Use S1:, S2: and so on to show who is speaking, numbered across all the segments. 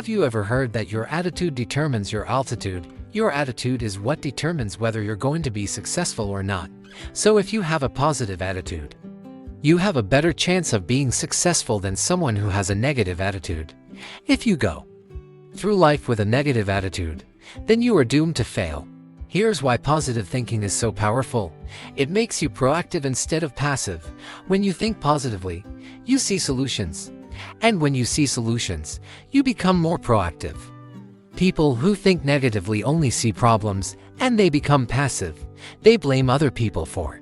S1: Have you ever heard that your attitude determines your altitude? Your attitude is what determines whether you're going to be successful or not. So if you have a positive attitude, you have a better chance of being successful than someone who has a negative attitude. If you go through life with a negative attitude, then you are doomed to fail. Here's why positive thinking is so powerful. It makes you proactive instead of passive. When you think positively, you see solutions. And when you see solutions, you become more proactive. People who think negatively only see problems, and they become passive. They blame other people for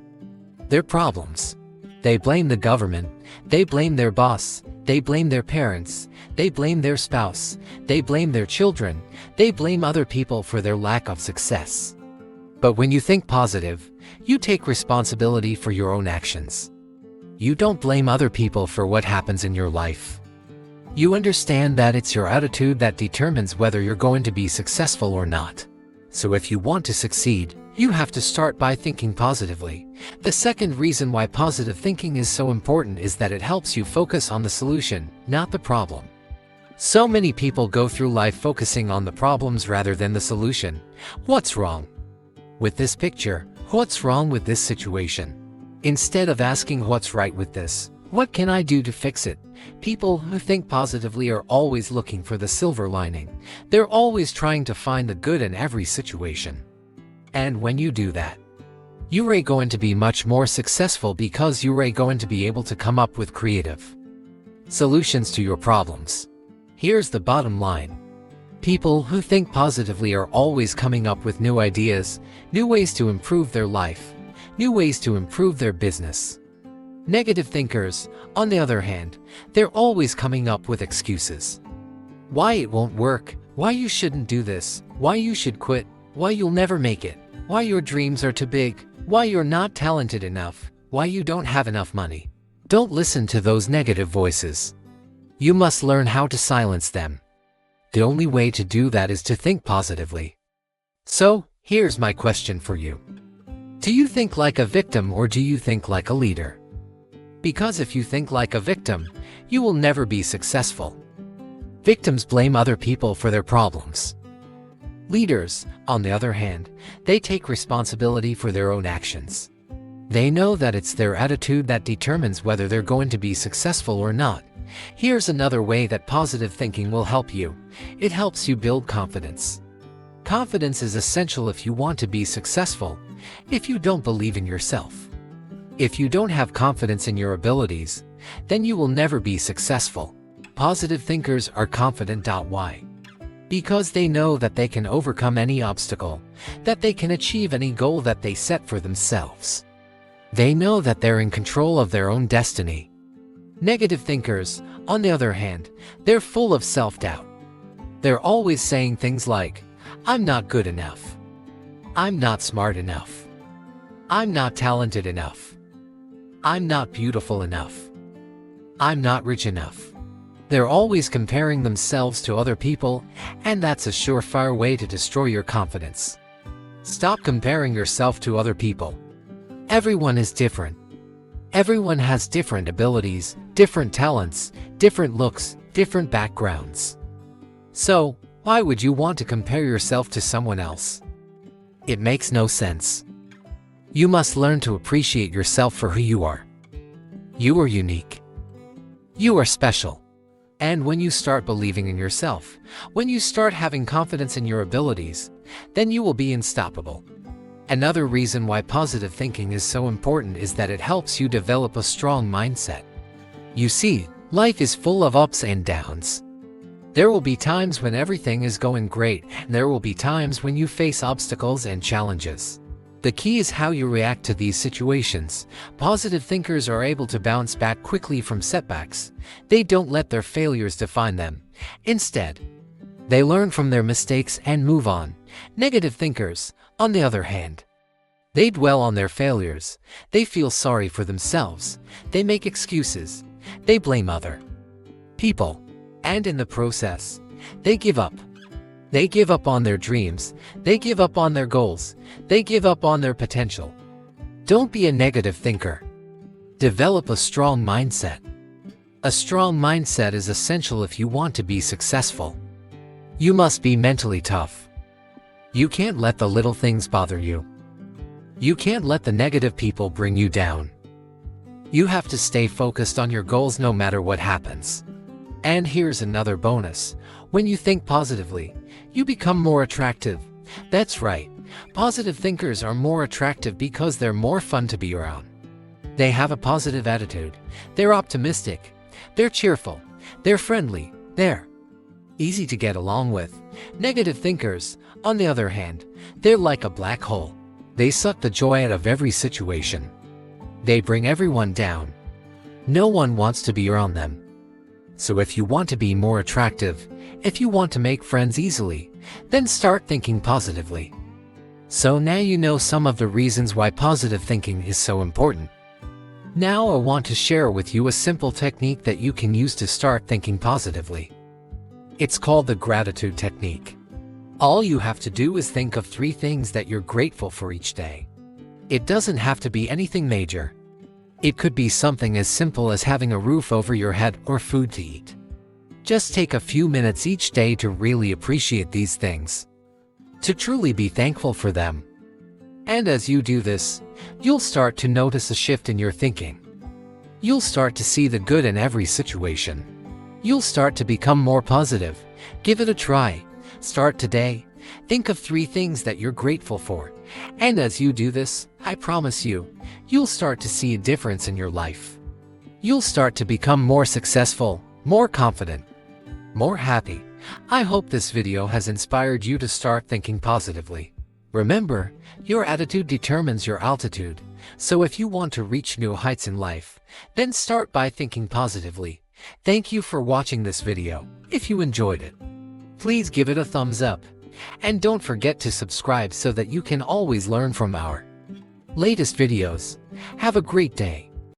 S1: their problems. They blame the government, they blame their boss, they blame their parents, they blame their spouse, they blame their children, they blame other people for their lack of success. But when you think positive, you take responsibility for your own actions. You don't blame other people for what happens in your life. You understand that it's your attitude that determines whether you're going to be successful or not. So if you want to succeed, you have to start by thinking positively. The second reason why positive thinking is so important is that it helps you focus on the solution, not the problem. So many people go through life focusing on the problems rather than the solution. What's wrong with this picture? What's wrong with this situation? Instead of asking what's right with this, what can I do to fix it? People who think positively are always looking for the silver lining. They're always trying to find the good in every situation. And when you do that, you are going to be much more successful because you are going to be able to come up with creative solutions to your problems. Here's the bottom line. People who think positively are always coming up with new ideas, new ways to improve their life, new ways to improve their business. Negative thinkers, on the other hand, they're always coming up with excuses. Why it won't work, why you shouldn't do this, why you should quit, why you'll never make it, why your dreams are too big, why you're not talented enough, why you don't have enough money. Don't listen to those negative voices. You must learn how to silence them. The only way to do that is to think positively. So, here's my question for you. Do you think like a victim or do you think like a leader? Because if you think like a victim, you will never be successful. Victims blame other people for their problems. Leaders, on the other hand, they take responsibility for their own actions. They know that it's their attitude that determines whether they're going to be successful or not. Here's another way that positive thinking will help you. It helps you build confidence. Confidence is essential if you want to be successful. If you don't believe in yourself, if you don't have confidence in your abilities, then you will never be successful. Positive thinkers are confident. Why? Because they know that they can overcome any obstacle, that they can achieve any goal that they set for themselves. They know that they're in control of their own destiny. Negative thinkers, on the other hand, they're full of self-doubt. They're always saying things like, I'm not good enough. I'm not smart enough. I'm not talented enough. I'm not beautiful enough. I'm not rich enough. They're always comparing themselves to other people, and that's a surefire way to destroy your confidence. Stop comparing yourself to other people. Everyone is different. Everyone has different abilities, different talents, different looks, different backgrounds. So, why would you want to compare yourself to someone else? It makes no sense. You must learn to appreciate yourself for who you are. You are unique. You are special. And when you start believing in yourself, when you start having confidence in your abilities, then you will be unstoppable. Another reason why positive thinking is so important is that it helps you develop a strong mindset. You see, life is full of ups and downs. There will be times when everything is going great, and there will be times when you face obstacles and challenges. The key is how you react to these situations. Positive thinkers are able to bounce back quickly from setbacks. They don't let their failures define them. Instead, they learn from their mistakes and move on. Negative thinkers, on the other hand, they dwell on their failures. They feel sorry for themselves. They make excuses. They blame other people. And in the process, they give up. They give up on their dreams. They give up on their goals. They give up on their potential. Don't be a negative thinker. Develop a strong mindset. A strong mindset is essential if you want to be successful. You must be mentally tough. You can't let the little things bother you. You can't let the negative people bring you down. You have to stay focused on your goals no matter what happens. And here's another bonus. When you think positively, you become more attractive. That's right. Positive thinkers are more attractive because they're more fun to be around. They have a positive attitude. They're optimistic. They're cheerful. They're friendly. They're easy to get along with. Negative thinkers, on the other hand, they're like a black hole. They suck the joy out of every situation. They bring everyone down. No one wants to be around them. So if you want to be more attractive, if you want to make friends easily, then start thinking positively. So now you know some of the reasons why positive thinking is so important. Now I want to share with you a simple technique that you can use to start thinking positively. It's called the gratitude technique. All you have to do is think of 3 things that you're grateful for each day. It doesn't have to be anything major. It could be something as simple as having a roof over your head or food to eat. Just take a few minutes each day to really appreciate these things, to truly be thankful for them. And as you do this, you'll start to notice a shift in your thinking. You'll start to see the good in every situation. You'll start to become more positive. Give it a try. Start today. Think of 3 things that you're grateful for. And as you do this, I promise you, you'll start to see a difference in your life. You'll start to become more successful, more confident, more happy. I hope this video has inspired you to start thinking positively. Remember, your attitude determines your altitude. So if you want to reach new heights in life, then start by thinking positively. Thank you for watching this video. If you enjoyed it, please give it a thumbs up. And don't forget to subscribe so that you can always learn from our latest videos. Have a great day.